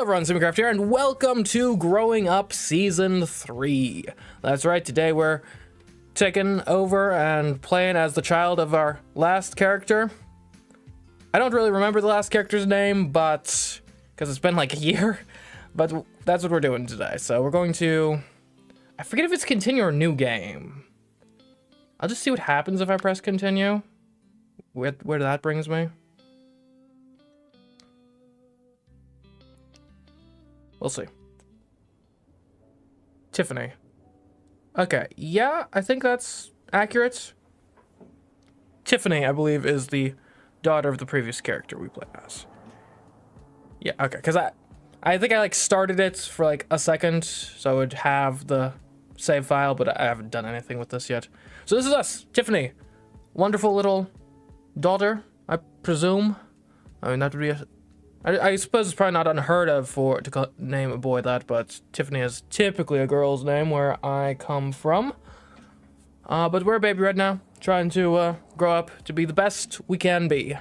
everyone, Simcraft here, and welcome to Growing Up Season 3. That's right, today we're taking over and playing as the child of our last character. I don't really remember the last character's name, but because it's been like a year, but that's what we're doing today. So we're going to, I forget if it's continue or new game. I'll just see what happens if I press continue, where that brings me. We'll see. Tiffany. Okay, yeah, I think that's accurate. Tiffany, I believe, is the daughter of the previous character we played as. Yeah, okay, because I think I like started it for like a second, so I would have the save file, but I haven't done anything with this yet. So this is us, Tiffany. Wonderful little daughter, I presume. I mean, that would be a... I suppose it's probably not unheard of to name a boy that, but Tiffany is typically a girl's name where I come from. But we're a baby right now, trying to grow up to be the best we can be.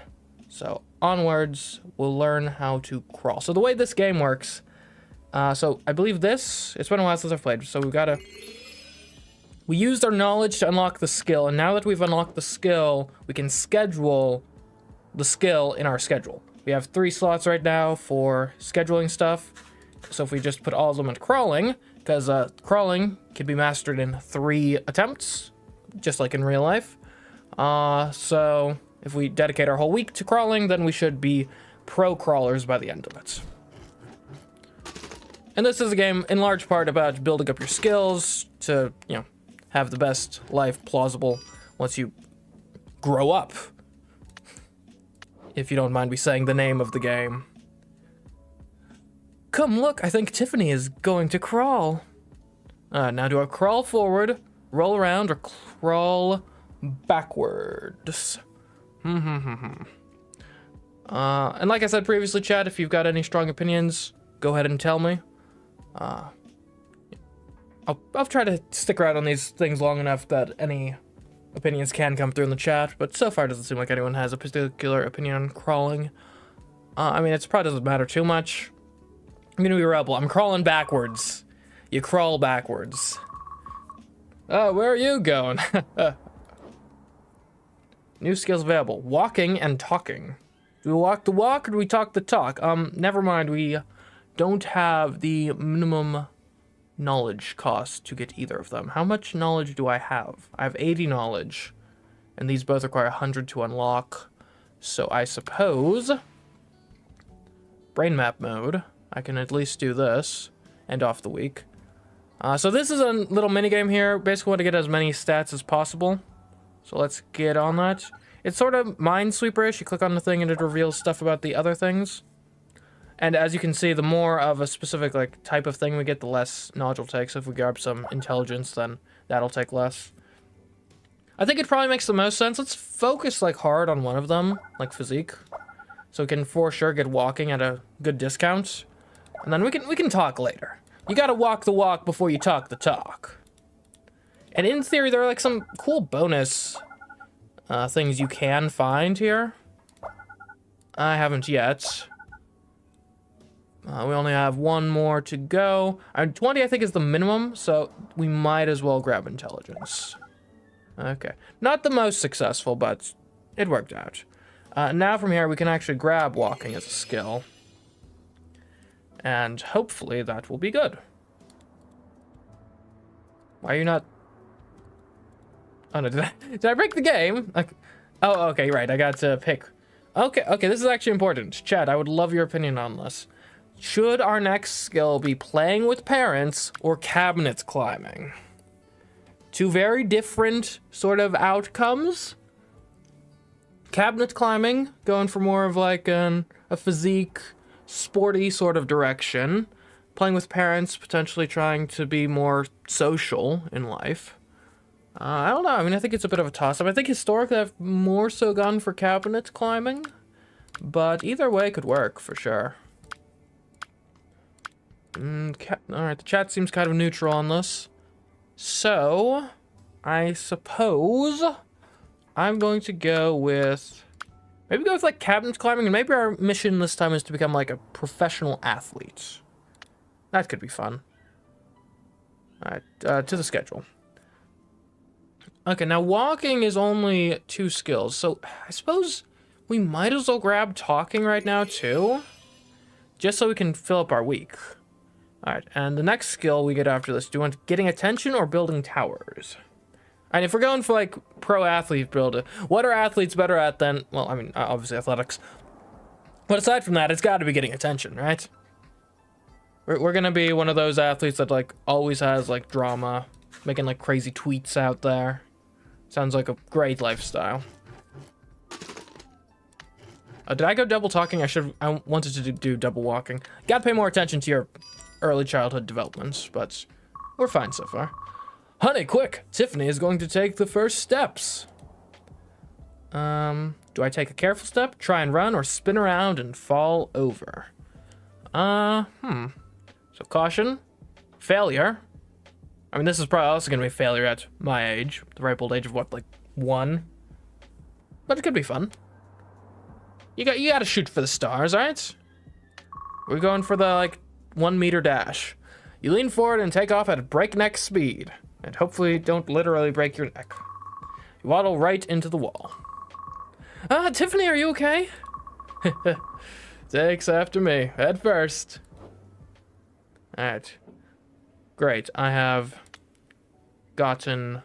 So onwards, we'll learn how to crawl. So the way this game works, so I believe it's been a while since I've played, so we used our knowledge to unlock the skill, and now that we've unlocked the skill, we can schedule the skill in our schedule. We have 3 slots right now for scheduling stuff. So if we just put all of them in crawling, because crawling can be mastered in 3 attempts, just like in real life. So if we dedicate our whole week to crawling, then we should be pro crawlers by the end of it. And this is a game in large part about building up your skills to, you know, have the best life plausible once you grow up. If you don't mind me saying the name of the game. Come look, I think Tiffany is going to crawl. Now do I crawl forward, roll around, or crawl backwards? And like I said previously, chat, if you've got any strong opinions, go ahead and tell me. I'll try to stick around on these things long enough that any opinions can come through in the chat, but so far it doesn't seem like anyone has a particular opinion on crawling. I mean, it probably doesn't matter too much. I'm gonna be a rebel. I'm crawling backwards. You crawl backwards. Oh, where are you going? New skills available. Walking and talking. Do we walk the walk or do we talk the talk? Never mind. We don't have the minimum knowledge cost to get either of them. How much knowledge do I have? I have 80 knowledge, and these both require 100 to unlock. So I suppose brain map mode, I can at least do this, end off the week. So this is a little mini game here. Basically want to get as many stats as possible. So let's get on that. It's sort of Minesweeper-ish. You click on the thing and it reveals stuff about the other things. And as you can see, the more of a specific like type of thing we get, the less knowledge will take. So if we grab some intelligence, then that'll take less. I think it probably makes the most sense. Let's focus like hard on one of them, like physique, so we can for sure get walking at a good discount, and then we can talk later. You gotta walk the walk before you talk the talk. And in theory, there are like some cool bonus things you can find here. I haven't yet. We only have 1 more to go. 20, I think, is the minimum, so we might as well grab intelligence. Okay. Not the most successful, but it worked out. Now from here, we can actually grab walking as a skill. And hopefully that will be good. Why are you not... Oh, no, did I break the game? Like, oh, okay, right, I got to pick. Okay, this is actually important. Chad, I would love your opinion on this. Should our next skill be playing with parents or cabinet climbing? 2 very different sort of outcomes. Cabinet climbing, going for more of like a physique, sporty sort of direction. Playing with parents, potentially trying to be more social in life. I don't know, I mean, I think it's a bit of a toss-up. I think historically I've more so gone for cabinet climbing, but either way could work for sure. Alright, the chat seems kind of neutral on this. So, I suppose I'm going to go with Maybe go with like cabinet climbing, and maybe our mission this time is to become like a professional athlete. That could be fun. All right, to the schedule. Okay, now walking is only 2 skills, so I suppose we might as well grab talking right now too, just so we can fill up our week. All right, and the next skill we get after this, do you want getting attention or building towers? And if we're going for like pro athlete builder, what are athletes better at than, well, I mean, obviously athletics. But aside from that, it's got to be getting attention, right? We're gonna be one of those athletes that like always has like drama, making like crazy tweets out there. Sounds like a great lifestyle. Did I go double talking? I wanted to do double walking. Gotta pay more attention to your early childhood developments, but we're fine so far. Honey, quick! Tiffany is going to take the first steps. Do I take a careful step, try and run, or spin around and fall over? So caution, failure. I mean, this is probably also gonna be a failure at my age, the ripe old age of what, like 1? But it could be fun. You gotta shoot for the stars, right? We're going for the like 1 meter dash. You lean forward and take off at breakneck speed, and hopefully don't literally break your neck. You waddle right into the wall. Tiffany, are you okay? Takes after me, head first. All right, great. I have gotten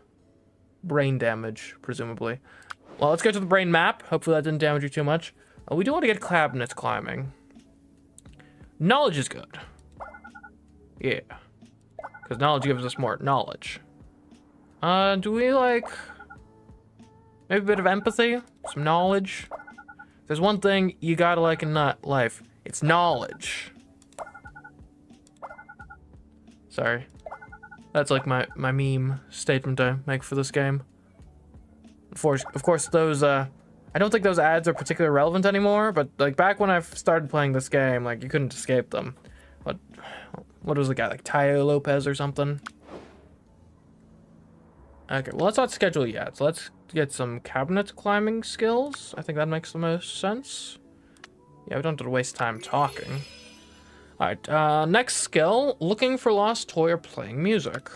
brain damage, presumably. Well, let's go to the brain map. Hopefully that didn't damage you too much. We do want to get cabinet climbing. Knowledge is good. Yeah. Because knowledge gives us more knowledge. Do we like... maybe a bit of empathy? Some knowledge? There's one thing you gotta like in life. It's knowledge. Sorry. That's like my meme statement I make for this game. Of course, those, I don't think those ads are particularly relevant anymore, but like back when I started playing this game, like you couldn't escape them. What was the guy, like Tayo Lopez or something? Okay, well let's not schedule yet. So let's get some cabinet climbing skills. I think that makes the most sense. Yeah, we don't have to waste time talking. All right, next skill, looking for lost toy or playing music.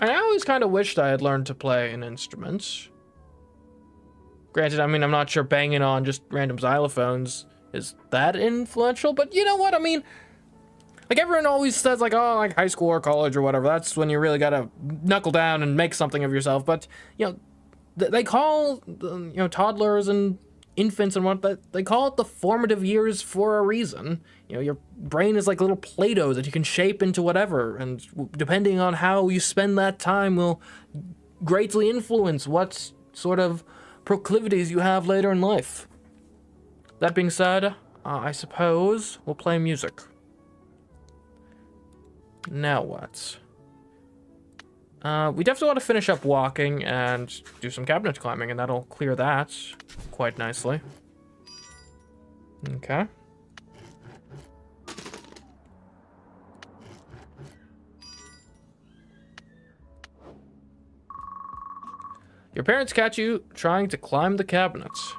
I always kind of wished I had learned to play an instrument. Granted, I mean, I'm not sure banging on just random xylophones is that influential, but you know what? I mean, like everyone always says like, oh, like high school or college or whatever, that's when you really gotta knuckle down and make something of yourself. But, you know, they call, you know, toddlers and infants and what, they call it the formative years for a reason. You know, your brain is like little Play-Doh that you can shape into whatever, and depending on how you spend that time will greatly influence what sort of proclivities you have later in life. That being said, I suppose we'll play music. Now what? We definitely want to finish up walking and do some cabinet climbing, and that'll clear that quite nicely. Okay. Your parents catch you trying to climb the cabinets.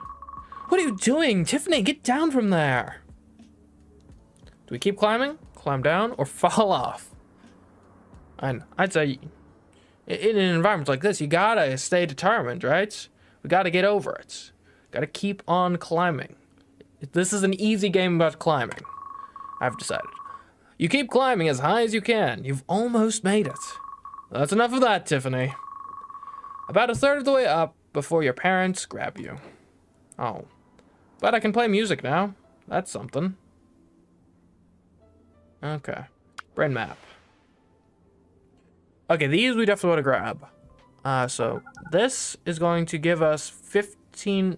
What are you doing? Tiffany, get down from there. Do we keep climbing, climb down, or fall off? And I'd say in an environment like this, you gotta stay determined, right? We gotta get over it. Gotta keep on climbing. This is an easy game about climbing, I've decided. You keep climbing as high as you can. You've almost made it. That's enough of that, Tiffany. About a third of the way up before your parents grab you. Oh. But I can play music now. That's something. Okay. Brain map. Okay, these we definitely want to grab. So this is going to give us 15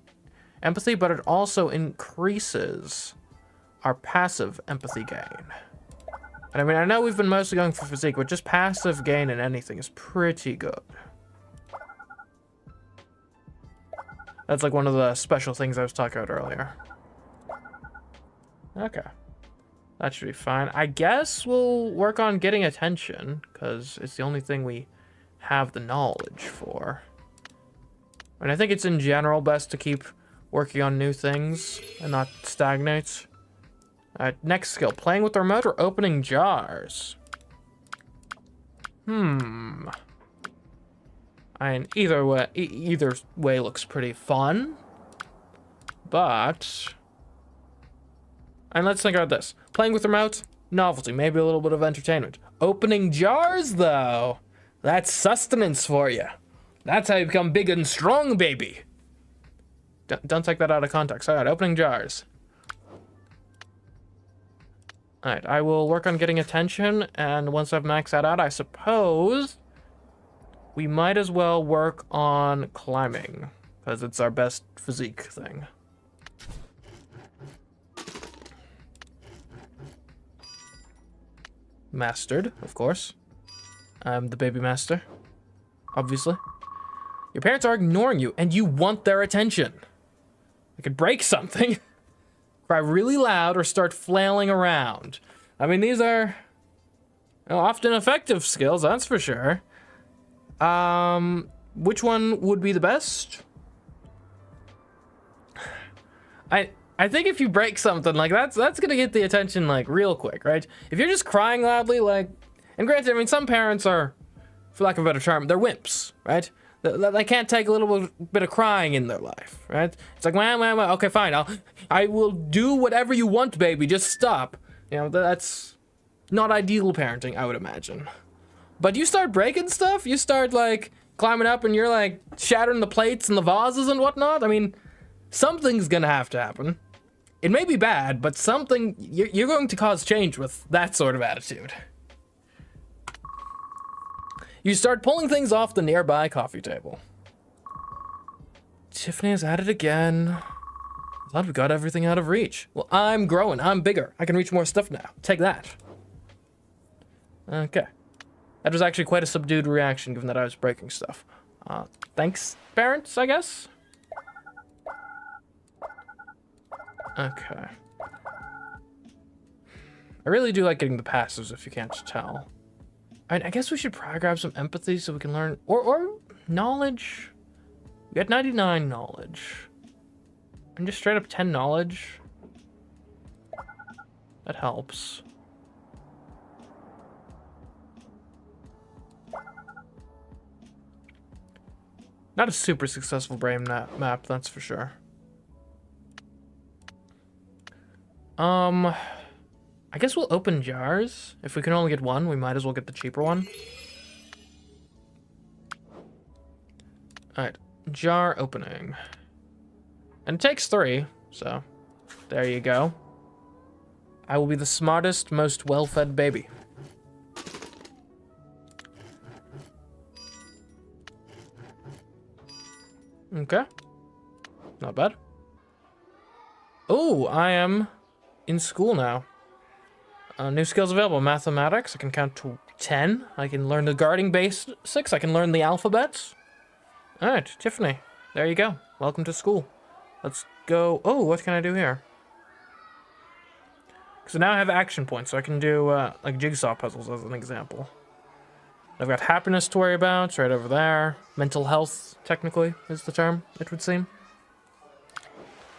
empathy, but it also increases our passive empathy gain. And I mean, I know we've been mostly going for physique, but just passive gain in anything is pretty good. That's like one of the special things I was talking about earlier. Okay. That should be fine. I guess we'll work on getting attention, because it's the only thing we have the knowledge for. And I think it's in general best to keep working on new things and not stagnate. Alright, next skill. Playing with the remote or opening jars? I mean, either way looks pretty fun. But... And let's think about this. Playing with the remote, novelty, maybe a little bit of entertainment. Opening jars, though, that's sustenance for you. That's how you become big and strong, baby. Don't take that out of context. All right, opening jars. All right, I will work on getting attention, and once I've maxed that out, I suppose we might as well work on climbing, because it's our best physique thing. Mastered, of course. I'm the baby master, obviously. Your parents are ignoring you, and you want their attention. I could break something, cry really loud, or start flailing around. I mean, these are often effective skills, that's for sure. Which one would be the best? I think if you break something, like, that's gonna get the attention, like, real quick, right? If you're just crying loudly, like, and granted, I mean, some parents are, for lack of a better term, they're wimps, right? They can't take a little bit of crying in their life, right? It's like, well, okay, fine, I will do whatever you want, baby, just stop. You know, that's not ideal parenting, I would imagine. But you start breaking stuff, you start, like, climbing up and you're, like, shattering the plates and the vases and whatnot, I mean, something's gonna have to happen. It may be bad, but something, you're going to cause change with that sort of attitude. You start pulling things off the nearby coffee table. Tiffany is at it again. Thought we got everything out of reach. Well, I'm growing, I'm bigger. I can reach more stuff now. Take that. Okay. That was actually quite a subdued reaction, given that I was breaking stuff. Thanks, parents, I guess? Okay. I really do like getting the passives, if you can't tell. I guess we should probably grab some empathy so we can learn, or knowledge. We got 99 knowledge. And just straight up 10 knowledge. That helps. Not a super successful brain map, that's for sure. I guess we'll open jars. If we can only get one, we might as well get the cheaper one. Alright, jar opening. And it takes 3, so there you go. I will be the smartest, most well-fed baby. Okay. Not bad. Oh, I am in school now. New skills available. Mathematics. I can count to 10. I can learn the guarding basics. I can learn the alphabets. Alright, Tiffany. There you go. Welcome to school. Let's go. Oh, what can I do here? So now I have action points, so I can do like jigsaw puzzles as an example. I've got happiness to worry about. It's right over there. Mental health, technically, is the term, it would seem.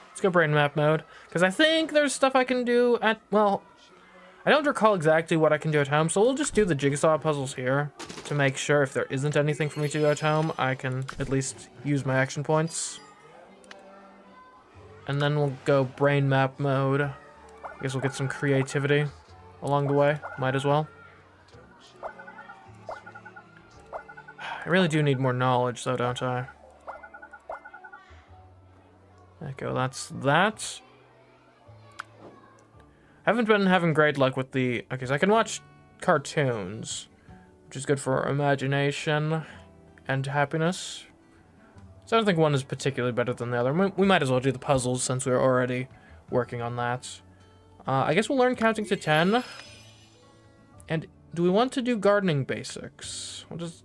Let's go brain map mode. Because I think there's stuff I can do at, well, I don't recall exactly what I can do at home, so we'll just do the jigsaw puzzles here to make sure if there isn't anything for me to do at home, I can at least use my action points. And then we'll go brain map mode. I guess we'll get some creativity along the way. Might as well. I really do need more knowledge, though, don't I? Okay, well, that's that. I haven't been having great luck with the... Okay, so I can watch cartoons, which is good for imagination and happiness. So I don't think one is particularly better than the other. We might as well do the puzzles since we're already working on that. I guess we'll learn counting to 10. And do we want to do gardening basics? What does...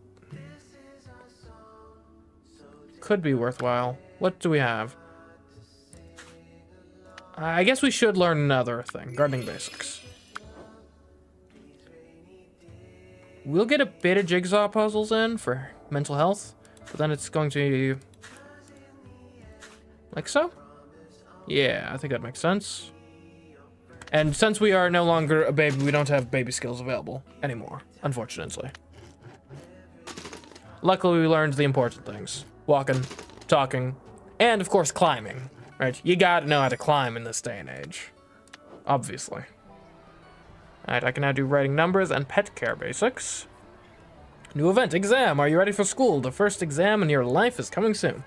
Could be worthwhile. What do we have? I guess we should learn another thing. Gardening basics. We'll get a bit of jigsaw puzzles in for mental health, but then it's going to Like so? Yeah, I think that makes sense. And since we are no longer a baby, we don't have baby skills available anymore, unfortunately. Luckily, we learned the important things. Walking, talking, and of course climbing, right? You gotta know how to climb in this day and age. Obviously. Alright, I can now do writing numbers and pet care basics. New event, exam. Are you ready for school? The first exam in your life is coming soon.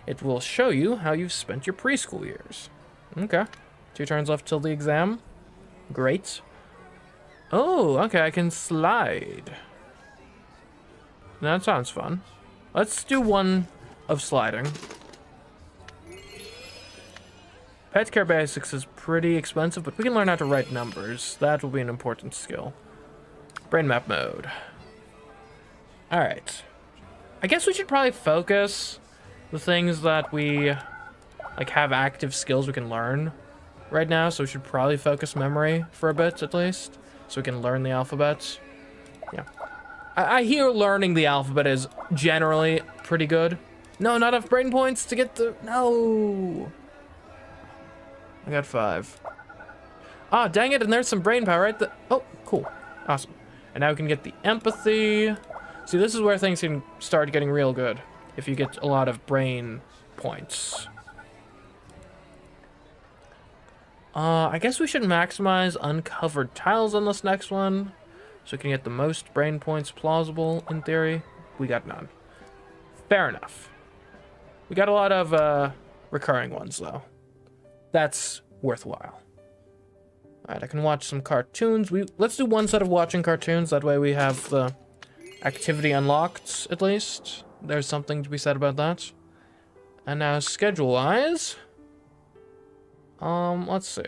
It will show you how you've spent your preschool years. Okay. 2 turns left till the exam. Great. Oh, okay, I can slide. That sounds fun. Let's do one of sliding. Pet care basics is pretty expensive, but we can learn how to write numbers. That will be an important skill. Brain map mode. Alright. I guess we should probably focus the things that we like have active skills we can learn right now, so we should probably focus memory for a bit at least, so we can learn the alphabet. Yeah. I hear learning the alphabet is generally pretty good. No, not enough brain points to get the... No! I got 5. Ah, dang it, and there's some brain power right there. Oh, cool. Awesome. And now we can get the empathy. See, this is where things can start getting real good, if you get a lot of brain points. I guess we should maximize uncovered tiles on this next one, so we can get the most brain points plausible, in theory. We got none. Fair enough. We got a lot of recurring ones, though. That's worthwhile. Alright, I can watch some cartoons. Let's do one set of watching cartoons, that way we have the activity unlocked, at least. There's something to be said about that. And now, schedule-wise... let's see.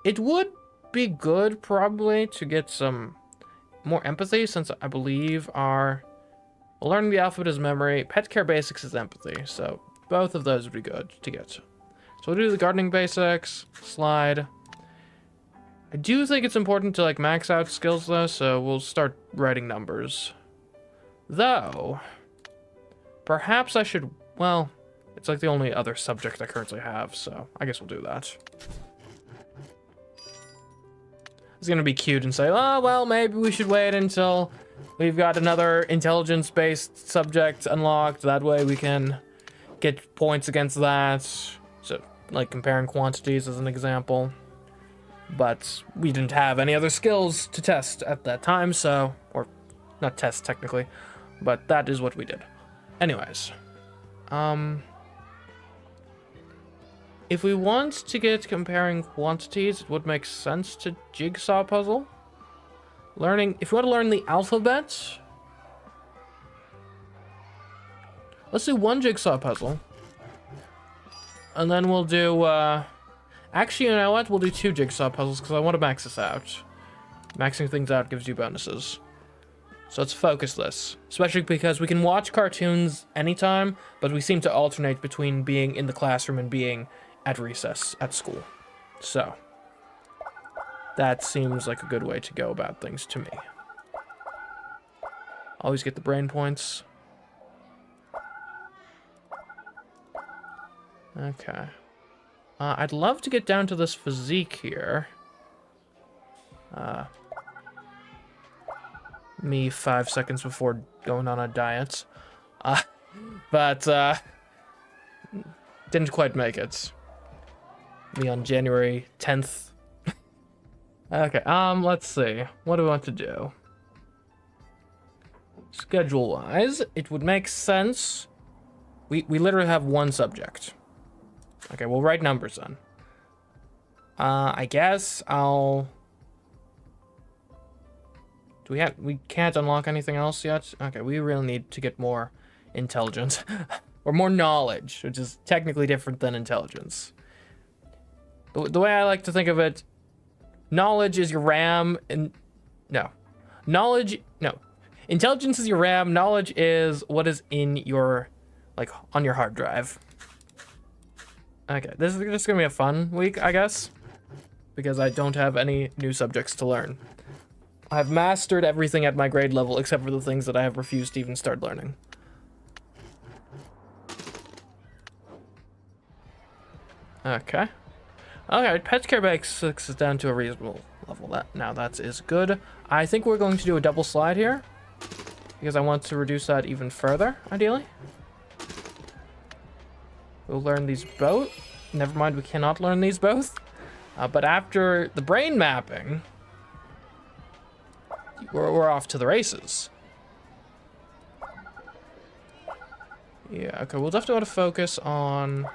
It would be good, probably, to get some more empathy, since I believe our... Well, learning the alphabet is memory. Pet care basics is empathy, so both of those would be good to get. So we'll do the gardening basics, slide. I do think it's important to, like, max out skills, though, so we'll start writing numbers. Though, perhaps I should, well... It's like the only other subject I currently have, so I guess we'll do that. It's gonna be cute and say, oh, well, maybe we should wait until we've got another intelligence-based subject unlocked. That way we can get points against that. So, like comparing quantities as an example. But we didn't have any other skills to test at that time, so... Or, not test, technically. But that is what we did. Anyways. If we want to get comparing quantities, it would make sense to jigsaw puzzle. If you want to learn the alphabet, let's do 1 jigsaw puzzle. And then we'll do, actually, you know what? We'll do 2 jigsaw puzzles because I want to max this out. Maxing things out gives you bonuses. So let's focus this, especially because we can watch cartoons anytime, but we seem to alternate between being in the classroom and being at recess at school. So that seems like a good way to go about things to me. Always get the brain points. Okay. I'd love to get down to this physique here. Me 5 seconds before going on a diet. But didn't quite make it. Me on January 10th. Okay, let's see. What do we want to do? Schedule-wise, it would make sense. We literally have 1 subject. Okay, we'll write numbers then. I guess I'll... We can't unlock anything else yet? Okay, we really need to get more intelligence. Or more knowledge, which is technically different than intelligence. The way I like to think of it, knowledge is your RAM, and... No. Intelligence is your RAM, knowledge is what is in your, like, on your hard drive. Okay, this is just gonna be a fun week, I guess. Because I don't have any new subjects to learn. I've mastered everything at my grade level, except for the things that I have refused to even start learning. Okay. Okay, pet care bag 6 is down to a reasonable level. That is good. I think we're going to do a double slide here because I want to reduce that even further, ideally. We'll learn these both. Never mind, we cannot learn these both. But after the brain mapping, we're off to the races. Yeah, okay, we'll definitely want to focus on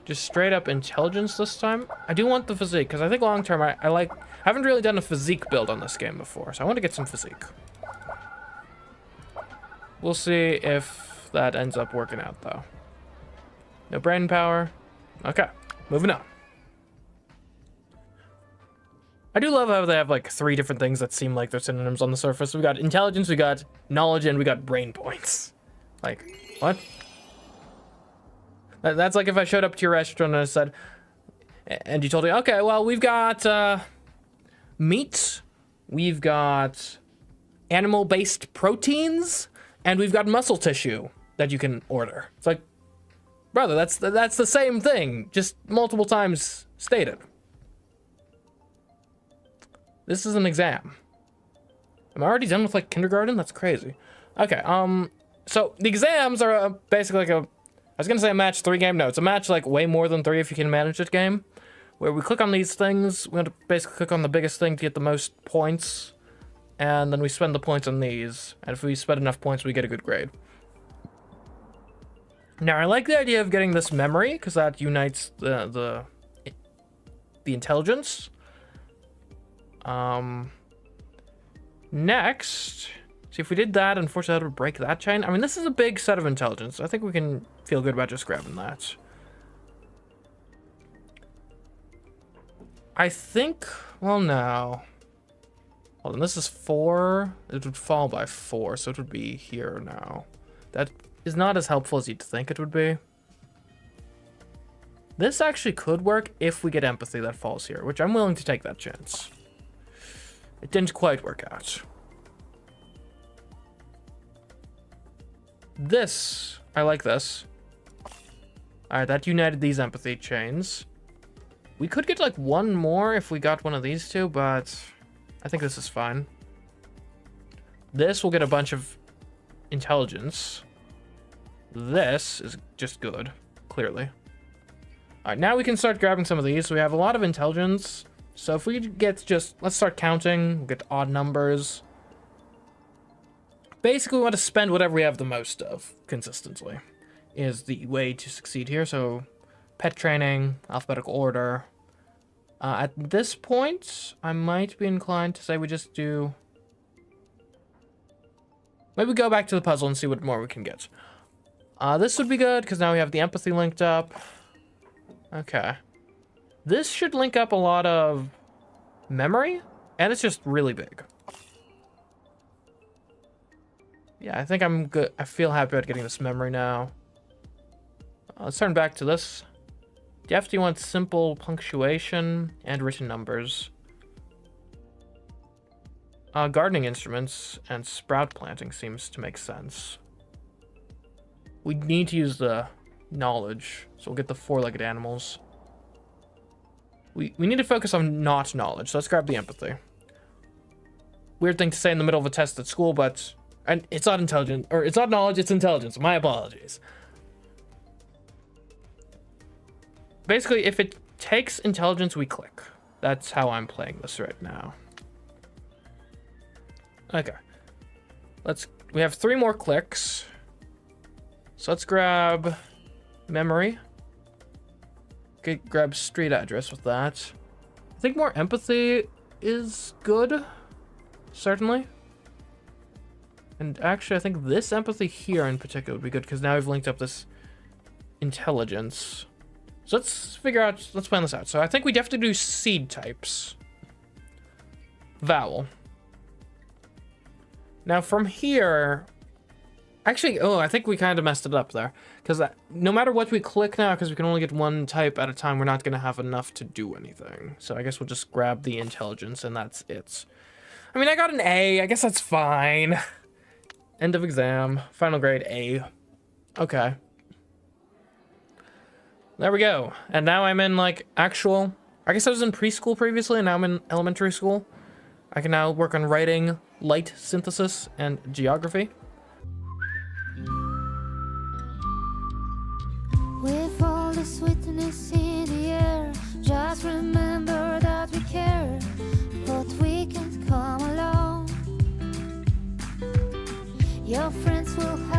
just straight up intelligence this time. I do want the physique, because I think long term I haven't really done a physique build on this game before, so I want to get some physique. We'll see if that ends up working out, though. No brain power. Okay, moving on. I do love how they have like 3 different things that seem like they're synonyms on the surface. We got intelligence, we got knowledge, and we got brain points. Like, what? That's like if I showed up to your restaurant and I said, and you told me, okay, well, we've got meat, we've got animal-based proteins, and we've got muscle tissue that you can order. It's like, brother, that's the same thing, just multiple times stated. This is an exam. Am I already done with like kindergarten? That's crazy. Okay, so the exams are basically like I was gonna say a match 3 game. No, it's a match like way more than 3 if you can manage it game. Where we click on these things, we have to basically click on the biggest thing to get the most points. And then we spend the points on these. And if we spend enough points, we get a good grade. Now, I like the idea of getting this memory, because that unites the intelligence. Next, see if we did that, unfortunately that would break that chain. I mean, this is a big set of intelligence. I think we can feel good about just grabbing that. I think, well, no. Hold on, this is 4. It would fall by 4, so it would be here now. That is not as helpful as you'd think it would be. This actually could work if we get empathy that falls here, which I'm willing to take that chance. It didn't quite work out. This, I like this. Alright, that united these empathy chains. We could get like 1 more if we got one of these 2, but I think this is fine. This will get a bunch of intelligence. This is just good, clearly. Alright, now we can start grabbing some of these. We have a lot of intelligence. So if we get just, let's start counting, we'll get odd numbers. Basically, we want to spend whatever we have the most of, consistently, is the way to succeed here. So, pet training, alphabetical order. At this point, I might be inclined to say we just do... Maybe go back to the puzzle and see what more we can get. This would be good, because now we have the empathy linked up. Okay. This should link up a lot of memory, and it's just really big. Yeah, I think I'm good. I feel happy about getting this memory now. Let's turn back to this. Definitely want simple punctuation and written numbers. Gardening instruments and sprout planting seems to make sense. We need to use the knowledge, so we'll get the 4-legged animals. We need to focus on not knowledge, so let's grab the empathy. Weird thing to say in the middle of a test at school, but... And it's not intelligent, or it's not knowledge, it's intelligence. My apologies. Basically, if it takes intelligence, we click. That's how I'm playing this right now. Okay. We have 3 more clicks. So let's grab memory. Okay, grab street address with that. I think more empathy is good. Certainly. And actually, I think this empathy here in particular would be good, because now we've linked up this intelligence. So let's plan this out. So I think we definitely do seed types. Vowel. Now from here, actually, I think we kind of messed it up there. Because no matter what we click now, because we can only get 1 type at a time, we're not going to have enough to do anything. So I guess we'll just grab the intelligence, and that's it. I mean, I got an A. I guess that's fine. End of exam. Final grade A. Okay. There we go. And now I'm in like actual, I guess I was in preschool previously and now I'm in elementary school. I can now work on writing, light synthesis, and geography. With all the sweetness in the air, just remember that we care, but we can't come alone. Your friends will have